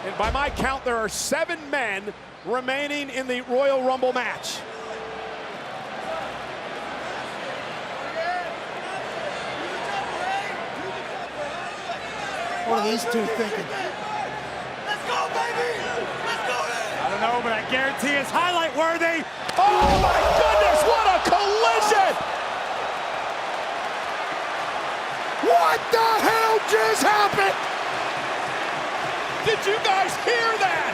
And by my count, there are 7 men remaining in the Royal Rumble match. What are these two thinking? Let's go, baby! Let's go! I don't know, but I guarantee it's highlight worthy. Oh my goodness, what a collision! What the hell just happened? Did you guys hear that?